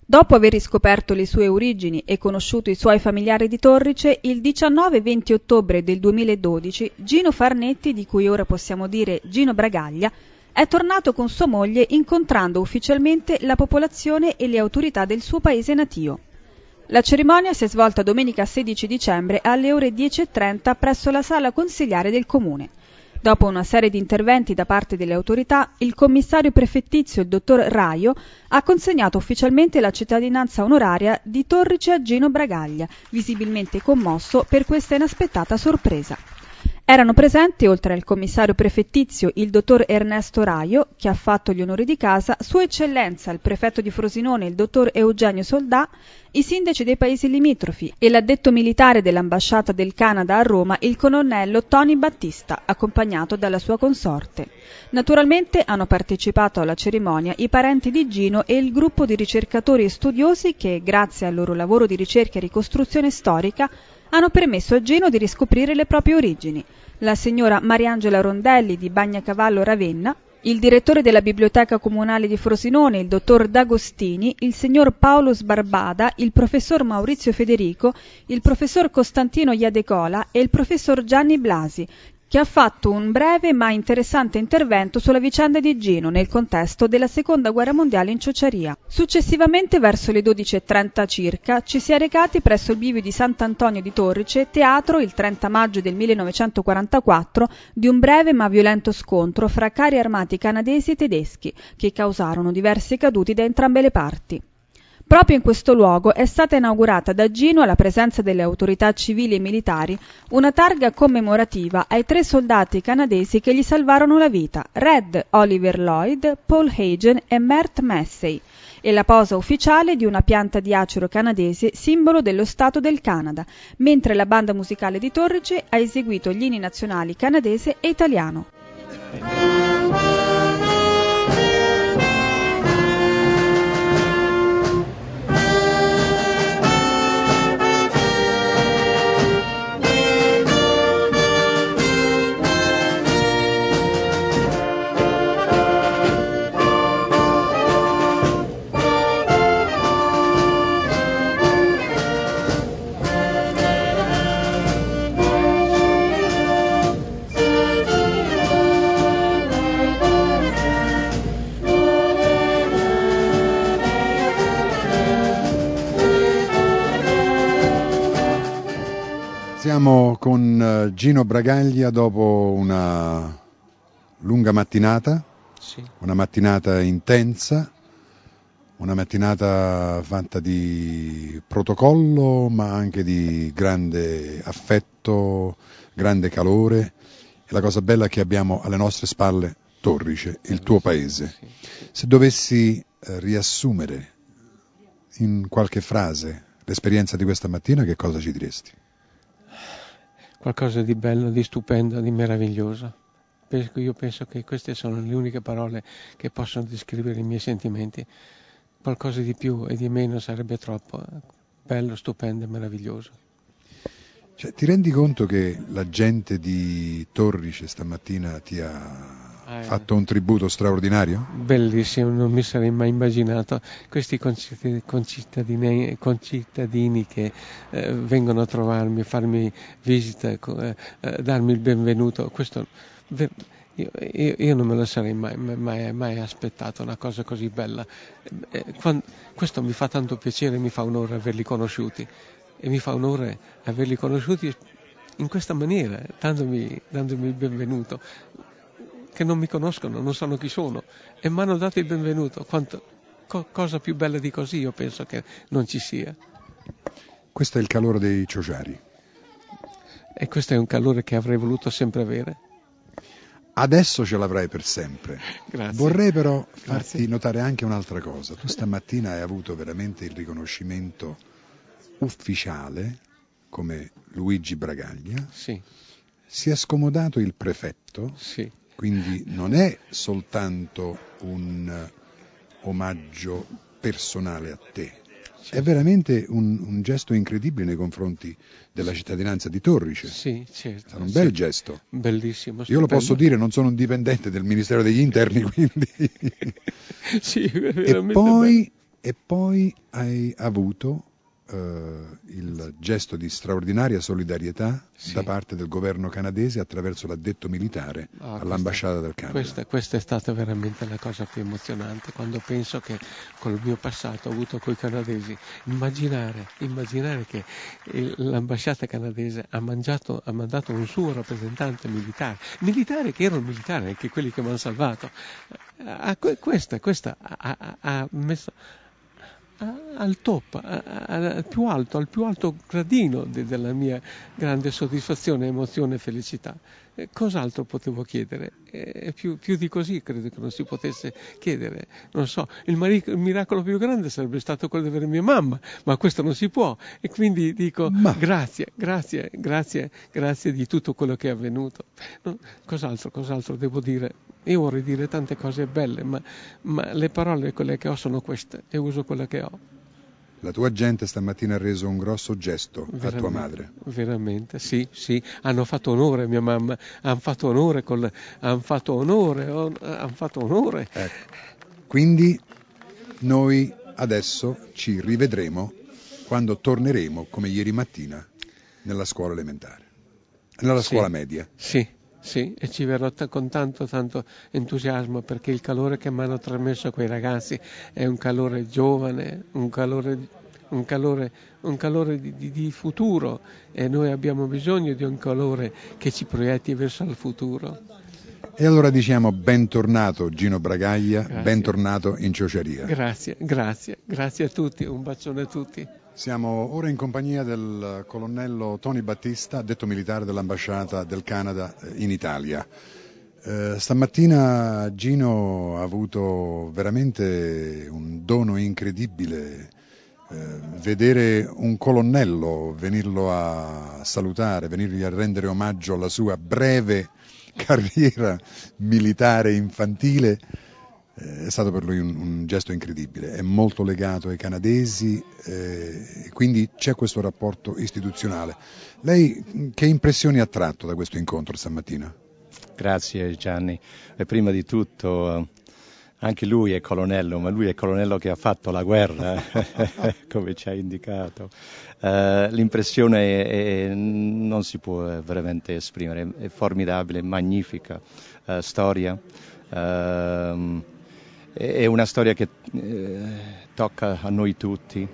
Dopo aver riscoperto le sue origini e conosciuto i suoi familiari di Torrice, il 19 e 20 ottobre del 2012 Gino Farnetti, di cui ora possiamo dire Gino Bragaglia, è tornato con sua moglie incontrando ufficialmente la popolazione e le autorità del suo paese natio. La cerimonia si è svolta domenica 16 dicembre alle ore 10:30 presso la sala consiliare del comune. Dopo una serie di interventi da parte delle autorità, il commissario prefettizio, il dottor Raio, ha consegnato ufficialmente la cittadinanza onoraria di Torrice a Gino Bragaglia, visibilmente commosso per questa inaspettata sorpresa. Erano presenti, oltre al commissario prefettizio, il dottor Ernesto Raio, che ha fatto gli onori di casa, Sua Eccellenza il prefetto di Frosinone, il dottor Eugenio Soldà, i sindaci dei paesi limitrofi e l'addetto militare dell'ambasciata del Canada a Roma, il colonnello Tony Battista, accompagnato dalla sua consorte. Naturalmente hanno partecipato alla cerimonia i parenti di Gino e il gruppo di ricercatori e studiosi che, grazie al loro lavoro di ricerca e ricostruzione storica, hanno permesso a Gino di riscoprire le proprie origini. La signora Mariangela Rondelli di Bagnacavallo Ravenna, il direttore della Biblioteca Comunale di Frosinone, il dottor D'Agostini, il signor Paolo Sbarbada, il professor Maurizio Federico, il professor Costantino Iadecola e il professor Gianni Blasi, che ha fatto un breve ma interessante intervento sulla vicenda di Gino nel contesto della Seconda Guerra Mondiale in Ciociaria. Successivamente, verso le 12:30 circa, ci si è recati presso il bivio di Sant'Antonio di Torrice, teatro il 30 maggio del 1944 di un breve ma violento scontro fra carri armati canadesi e tedeschi, che causarono diversi caduti da entrambe le parti. Proprio in questo luogo è stata inaugurata da Gino, alla presenza delle autorità civili e militari, una targa commemorativa ai 3 soldati canadesi che gli salvarono la vita, Red Oliver Lloyd, Paul Hagen e Mert Massey, e la posa ufficiale di una pianta di acero canadese, simbolo dello Stato del Canada, mentre la banda musicale di Torrice ha eseguito gli inni nazionali canadese e italiano. Siamo con Gino Bragaglia dopo una lunga mattinata, Sì. Una mattinata intensa, una mattinata fatta di protocollo ma anche di grande affetto, grande calore, e la cosa bella è che abbiamo alle nostre spalle Torrice, il tuo paese. Sì. Se dovessi riassumere in qualche frase l'esperienza di questa mattina, che cosa ci diresti? Qualcosa di bello, di stupendo, di meraviglioso. Io penso che queste sono le uniche parole che possono descrivere i miei sentimenti. Qualcosa di più e di meno sarebbe troppo. Bello, stupendo e meraviglioso. Cioè, ti rendi conto che la gente di Torrice stamattina ti ha fatto un tributo straordinario? Bellissimo, non mi sarei mai immaginato questi concittadini che vengono a trovarmi, farmi visita, darmi il benvenuto. Questo io non me lo sarei mai aspettato, una cosa così bella. Questo mi fa tanto piacere, mi fa onore averli conosciuti, e mi fa onore averli conosciuti in questa maniera, dandomi il benvenuto, che non mi conoscono, non sanno chi sono, e mi hanno dato il benvenuto. Cosa più bella di così io penso che non ci sia. Questo è il calore dei ciociari. E questo è un calore che avrei voluto sempre avere. Adesso ce l'avrai per sempre. Grazie. Vorrei però farti notare anche un'altra cosa. Tu stamattina hai avuto veramente il riconoscimento ufficiale come Luigi Bragaglia. Sì. Si è scomodato il prefetto. Sì. Quindi non è soltanto un omaggio personale a te, è veramente un gesto incredibile nei confronti della cittadinanza di Torrice. Sì, certo. È un bel gesto. Bellissimo. Io lo posso dire, non sono un dipendente del Ministero degli Interni, quindi... Sì, è veramente e poi hai avuto il gesto di straordinaria solidarietà da parte del governo canadese attraverso l'addetto militare all'ambasciata del Canada. Questa è stata veramente la cosa più emozionante, quando penso che col mio passato ho avuto coi canadesi, immaginare che l'ambasciata canadese ha mandato un suo rappresentante militare che era un militare, anche quelli che mi hanno salvato. Questa ha messo al top, al più alto gradino della mia grande soddisfazione, emozione e felicità. Cos'altro potevo chiedere? Più di così credo che non si potesse chiedere. Non so, il miracolo più grande sarebbe stato quello di avere mia mamma, ma questo non si può, e quindi dico grazie di tutto quello che è avvenuto. No, cos'altro devo dire? Io vorrei dire tante cose belle, ma le parole quelle che ho sono queste, e uso quelle che ho. La tua gente stamattina ha reso un grosso gesto a tua madre. Veramente, sì, hanno fatto onore a mia mamma, hanno fatto onore. Ecco. Quindi noi adesso ci rivedremo quando torneremo, come ieri mattina, nella scuola elementare, nella scuola media. Sì, e ci verrò con tanto entusiasmo, perché il calore che mi hanno trasmesso quei ragazzi è un calore giovane, un calore di futuro, e noi abbiamo bisogno di un calore che ci proietti verso il futuro. E allora diciamo bentornato Gino Bragaglia, bentornato in Ciociaria. Grazie a tutti, un bacione a tutti. Siamo ora in compagnia del colonnello Tony Battista, addetto militare dell'ambasciata del Canada in Italia. Stamattina Gino ha avuto veramente un dono incredibile, vedere un colonnello venirlo a salutare, venirgli a rendere omaggio alla sua breve carriera militare infantile. È stato per lui un gesto incredibile, è molto legato ai canadesi, quindi c'è questo rapporto istituzionale. Lei che impressioni ha tratto da questo incontro stamattina? Grazie Gianni, e prima di tutto anche lui è colonnello, ma lui è colonnello che ha fatto la guerra, come ci ha indicato. L'impressione non si può veramente esprimere, è formidabile, magnifica storia. È una storia che tocca a noi tutti,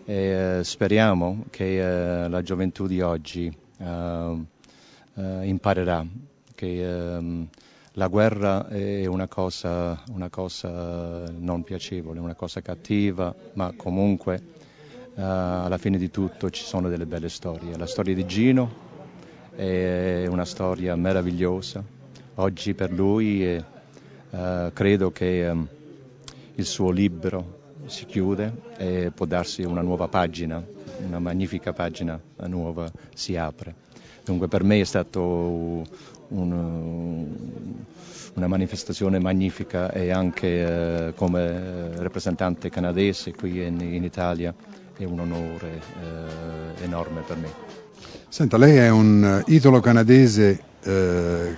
e speriamo che la gioventù di oggi imparerà che la guerra è una cosa non piacevole, una cosa cattiva, ma comunque alla fine di tutto ci sono delle belle storie. La storia di Gino è una storia meravigliosa. Oggi per lui credo che il suo libro si chiude e può darsi una nuova pagina, una magnifica pagina nuova si apre. Dunque per me è stato una manifestazione magnifica, e anche come rappresentante canadese qui in Italia è un onore enorme per me. Senta, lei è un italo-canadese,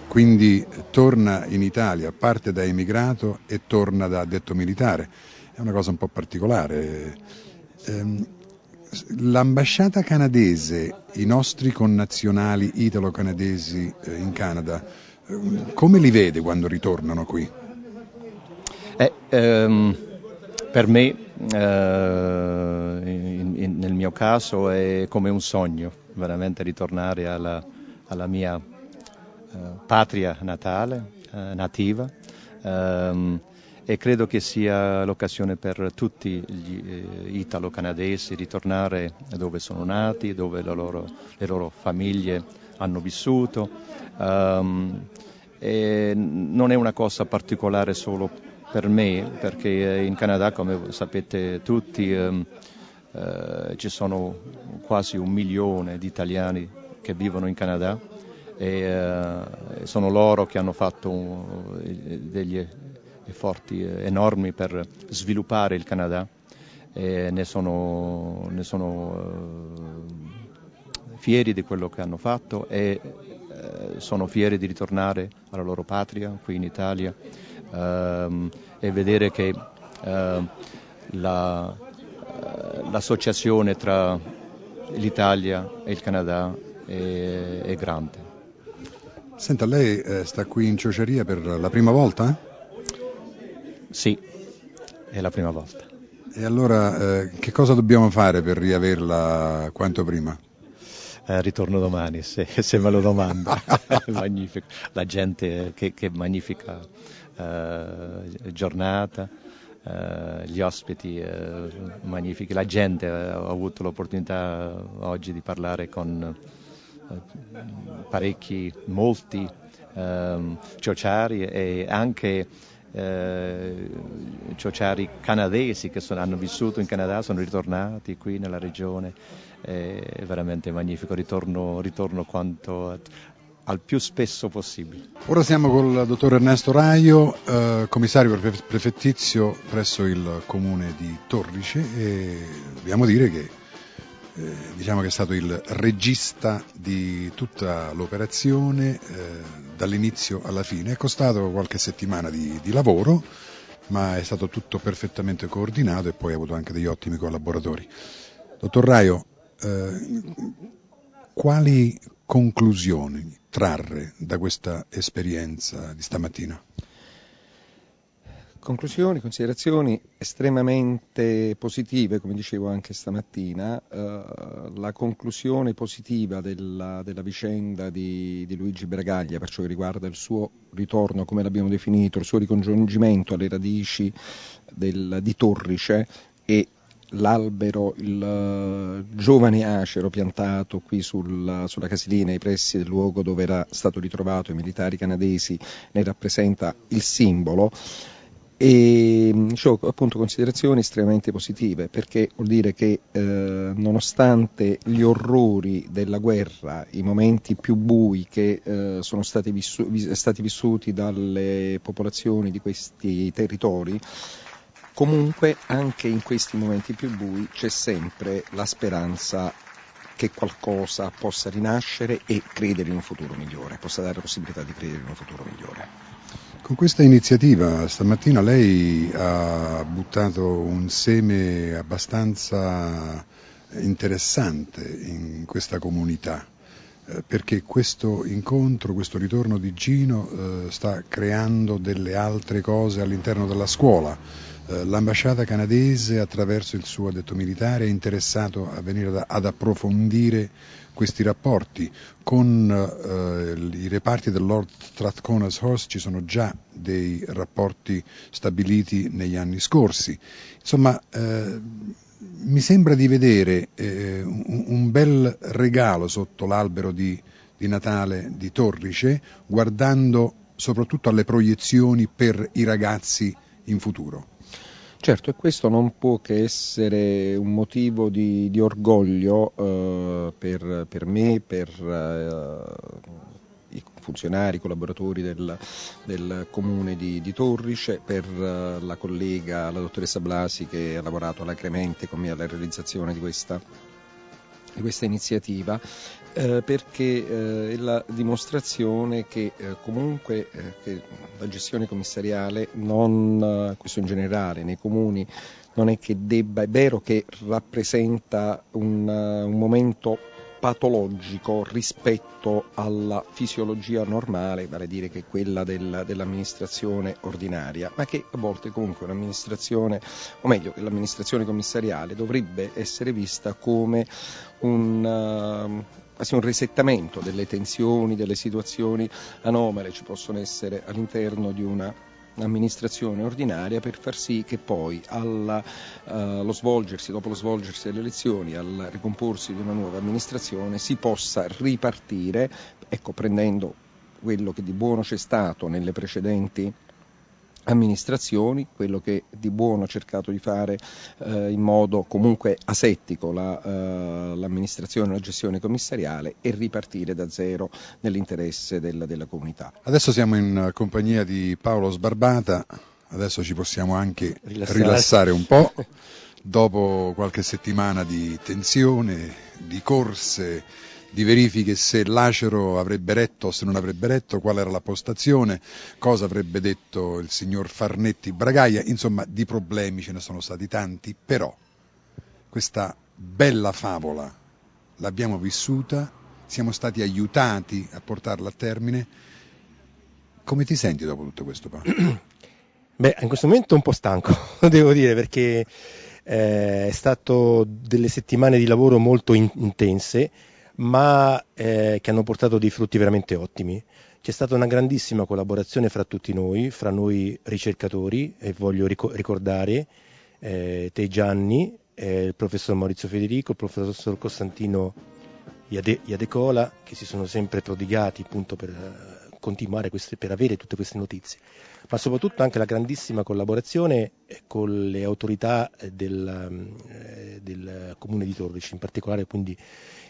quindi torna in Italia, parte da emigrato e torna da addetto militare. È una cosa un po' particolare. L'ambasciata canadese, i nostri connazionali italo-canadesi in Canada, come li vede quando ritornano qui? Per me, nel mio caso, è come un sogno, veramente ritornare alla mia patria natale, nativa, e credo che sia l'occasione per tutti gli italo-canadesi ritornare dove sono nati, dove le loro famiglie hanno vissuto. E non è una cosa particolare solo per me, perché in Canada, come sapete tutti, ci sono quasi 1 milione di italiani che vivono in Canada, e sono loro che hanno fatto degli efforti enormi per sviluppare il Canada, e ne sono fieri di quello che hanno fatto, e sono fieri di ritornare alla loro patria qui in Italia, e vedere che l'associazione tra l'Italia e il Canada è grande. Senta, lei sta qui in Ciociaria per la prima volta? Sì, è la prima volta. E allora che cosa dobbiamo fare per riaverla quanto prima? Ritorno domani, se me lo domanda. Magnifico. La gente, che magnifica giornata, gli ospiti magnifici. La gente, ho avuto l'opportunità oggi di parlare con molti ciociari e anche ciociari canadesi che hanno vissuto in Canada, sono ritornati qui nella regione. È veramente magnifico, ritorno quanto al più spesso possibile. Ora siamo col dottor Ernesto Raio, commissario prefettizio presso il comune di Torrice, e dobbiamo dire che diciamo che è stato il regista di tutta l'operazione dall'inizio alla fine. È costato qualche settimana di lavoro, ma è stato tutto perfettamente coordinato e poi ha avuto anche degli ottimi collaboratori. Dottor Raio, quali conclusioni trarre da questa esperienza di stamattina? Conclusioni, considerazioni estremamente positive, come dicevo anche stamattina. La conclusione positiva della vicenda di Luigi Bragaglia per ciò che riguarda il suo ritorno, come l'abbiamo definito, il suo ricongiungimento alle radici di Torrice e l'albero, il giovane acero piantato qui sulla casilina ai pressi del luogo dove era stato ritrovato, i militari canadesi ne rappresenta il simbolo. E appunto considerazioni estremamente positive, perché vuol dire che nonostante gli orrori della guerra, i momenti più bui che sono stati vissuti dalle popolazioni di questi territori, comunque anche in questi momenti più bui c'è sempre la speranza che qualcosa possa rinascere e credere in un futuro migliore, possa dare la possibilità di credere in un futuro migliore. Con questa iniziativa stamattina lei ha buttato un seme abbastanza interessante in questa comunità, perché questo incontro, questo ritorno di Gino sta creando delle altre cose all'interno della scuola. L'ambasciata canadese, attraverso il suo addetto militare, è interessato a venire ad approfondire questi rapporti. Con i reparti del Lord Strathcona's Horse ci sono già dei rapporti stabiliti negli anni scorsi. Insomma, mi sembra di vedere un bel regalo sotto l'albero di Natale di Torrice, guardando soprattutto alle proiezioni per i ragazzi in futuro. Certo, e questo non può che essere un motivo di orgoglio per me, per i funzionari, i collaboratori del comune di Torrice, per la collega, la dottoressa Blasi, che ha lavorato alacremente con me alla realizzazione di questa iniziativa, perché è la dimostrazione che comunque che la gestione commissariale, questo in generale nei comuni, non è che debba, è vero che rappresenta un momento patologico rispetto alla fisiologia normale, vale a dire che è quella dell'amministrazione ordinaria, ma che a volte comunque un'amministrazione, o meglio che l'amministrazione commissariale dovrebbe essere vista come un risettamento delle tensioni, delle situazioni anomale ci possono essere all'interno di un'amministrazione ordinaria, per far sì che poi dopo lo svolgersi delle elezioni, al ricomporsi di una nuova amministrazione, si possa ripartire, prendendo quello che di buono c'è stato nelle precedenti amministrazioni, quello che di buono ha cercato di fare in modo comunque asettico l'amministrazione, la gestione commissariale, e ripartire da zero nell'interesse della comunità. Adesso siamo in compagnia di Paolo Sbarbata, adesso ci possiamo anche rilassare un po', dopo qualche settimana di tensione, di corse, di verifiche se Lacero avrebbe retto o se non avrebbe retto, qual era la postazione, cosa avrebbe detto il signor Farnetti Bragaglia, insomma di problemi ce ne sono stati tanti, però questa bella favola l'abbiamo vissuta, siamo stati aiutati a portarla a termine. Come ti senti dopo tutto questo, Paolo? Beh, in questo momento un po' stanco, devo dire, perché è stato delle settimane di lavoro molto intense, ma che hanno portato dei frutti veramente ottimi. C'è stata una grandissima collaborazione fra tutti noi, fra noi ricercatori, e voglio ricordare te Gianni, il professor Maurizio Federico, il professor Costantino Iadecola, che si sono sempre prodigati appunto per continuare per avere tutte queste notizie, ma soprattutto anche la grandissima collaborazione con le autorità del Comune di Torrici, in particolare quindi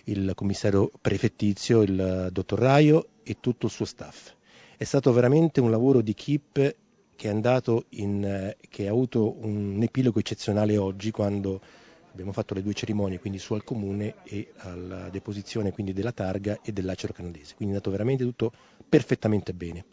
il commissario prefettizio, il dottor Raio e tutto il suo staff. È stato veramente un lavoro di equipe che ha avuto un epilogo eccezionale oggi, quando abbiamo fatto le 2 cerimonie, quindi su al comune e alla deposizione quindi della targa e del lacero canadese. Quindi è andato veramente tutto perfettamente bene.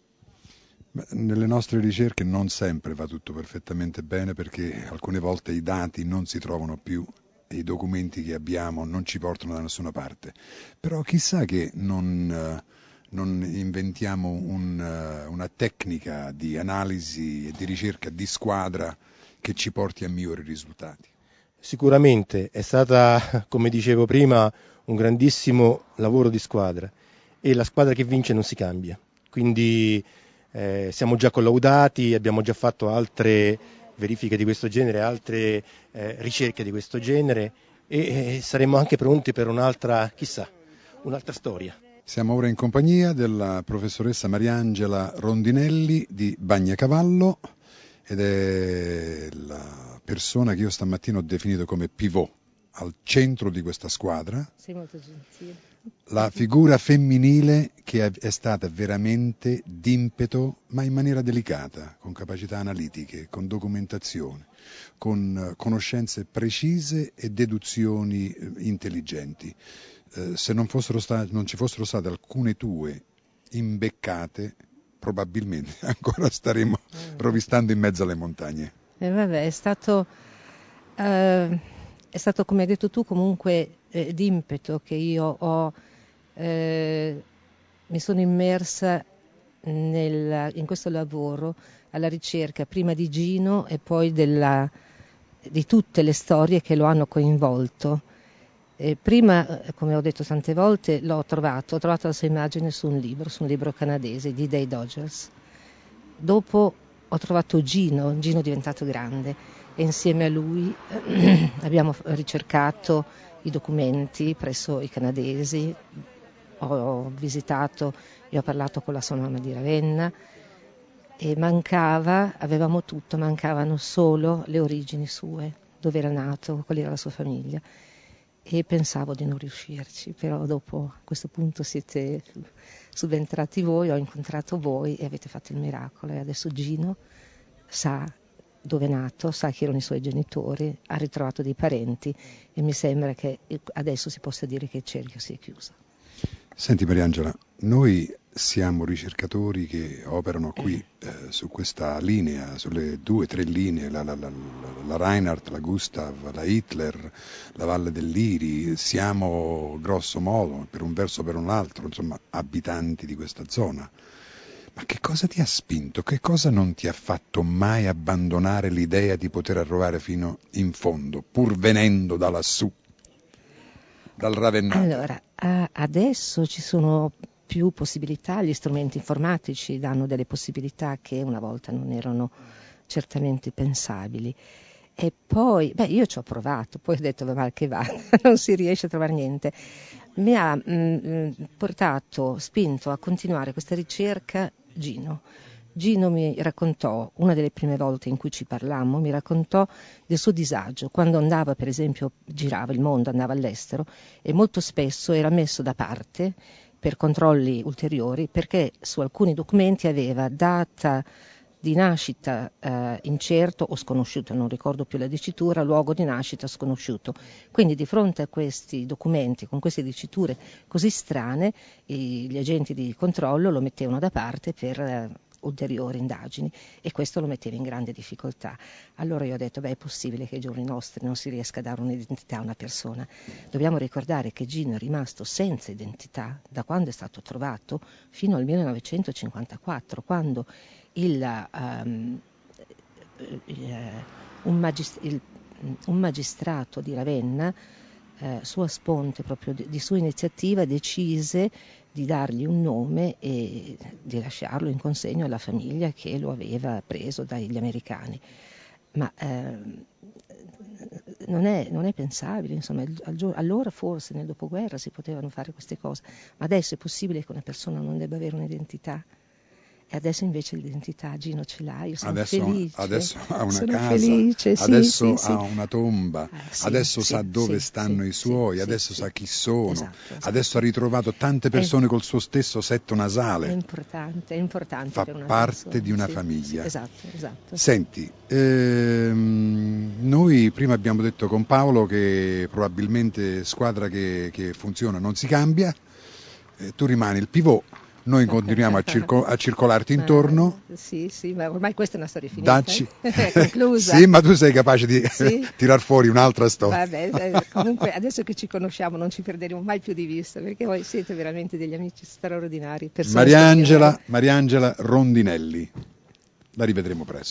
Nelle nostre ricerche non sempre va tutto perfettamente bene, perché alcune volte i dati non si trovano più e i documenti che abbiamo non ci portano da nessuna parte. Però chissà che non inventiamo una tecnica di analisi e di ricerca di squadra che ci porti a migliori risultati. Sicuramente è stata, come dicevo prima, un grandissimo lavoro di squadra, e la squadra che vince non si cambia, quindi siamo già collaudati, abbiamo già fatto altre verifiche di questo genere, altre ricerche di questo genere, e saremo anche pronti per un'altra storia. Siamo ora in compagnia della professoressa Mariangela Rondinelli di Bagnacavallo, ed è la persona che io stamattina ho definito come pivot al centro di questa squadra. Sei molto gentile. La figura femminile che è stata veramente d'impeto, ma in maniera delicata, con capacità analitiche, con documentazione, con conoscenze precise e deduzioni intelligenti. Se non ci fossero state alcune tue imbeccate, probabilmente ancora staremo rovistando in mezzo alle montagne. Vabbè, è stato come hai detto tu comunque d'impeto che io mi sono immersa in questo lavoro alla ricerca prima di Gino e poi di tutte le storie che lo hanno coinvolto. Prima, come ho detto tante volte, ho trovato la sua immagine su un libro canadese di Dave Dodgers. Dopo ho trovato Gino diventato grande, e insieme a lui abbiamo ricercato i documenti presso i canadesi, ho visitato e ho parlato con la sua mamma di Ravenna, e avevamo tutto, mancavano solo le origini sue, dove era nato, qual era la sua famiglia. E pensavo di non riuscirci, però dopo a questo punto siete subentrati voi, ho incontrato voi e avete fatto il miracolo, e adesso Gino sa dove è nato, sa chi erano i suoi genitori, ha ritrovato dei parenti, e mi sembra che adesso si possa dire che il cerchio si è chiuso. Senti Mariangela, noi siamo ricercatori che operano qui su questa linea, sulle 2 o 3 linee, la Reinhardt, la Gustav, la Hitler, la Valle del Liri. Siamo grosso modo, per un verso o per un altro, insomma, abitanti di questa zona. Ma che cosa ti ha spinto? Che cosa non ti ha fatto mai abbandonare l'idea di poter arrivare fino in fondo, pur venendo da lassù, dal Ravennato? Allora, adesso ci sono più possibilità, gli strumenti informatici danno delle possibilità che una volta non erano certamente pensabili. E poi, io ci ho provato, poi ho detto va mal che va, non si riesce a trovare niente. Mi ha spinto a continuare questa ricerca Gino. Gino mi raccontò, una delle prime volte in cui ci parlammo, mi raccontò del suo disagio, quando andava, per esempio, girava il mondo, andava all'estero, e molto spesso era messo da parte per controlli ulteriori, perché su alcuni documenti aveva data di di nascita incerto o sconosciuto, non ricordo più la dicitura, luogo di nascita sconosciuto. Quindi di fronte a questi documenti, con queste diciture così strane, gli agenti di controllo lo mettevano da parte per ulteriori indagini, e questo lo metteva in grande difficoltà. Allora io ho detto, è possibile che ai giorni nostri non si riesca a dare un'identità a una persona. Dobbiamo ricordare che Gino è rimasto senza identità da quando è stato trovato fino al 1954, quando un magistrato di Ravenna, sua sponte, proprio di sua iniziativa, decise di dargli un nome e di lasciarlo in consegno alla famiglia che lo aveva preso dagli americani. Ma non è pensabile, insomma, allora forse nel dopoguerra si potevano fare queste cose, ma adesso è possibile che una persona non debba avere un'identità? E adesso invece l'identità Gino ce l'ha, io sono felice. Adesso ha una sono casa, felice, adesso sì. ha una tomba, adesso sa dove stanno i suoi, adesso sa chi sono, esatto. Adesso ha ritrovato tante persone col suo stesso setto nasale. È importante fa per una parte persona, di una famiglia. Esatto. Senti, noi prima abbiamo detto con Paolo che probabilmente squadra che funziona non si cambia, tu rimani il pivot. Noi continuiamo a circolarti intorno. Sì, ma ormai questa è una storia finita. È conclusa. Sì, ma tu sei capace di tirar fuori un'altra storia. Vabbè, comunque adesso che ci conosciamo non ci perderemo mai più di vista, perché voi siete veramente degli amici straordinari. Mariangela Rondinelli. La rivedremo presto.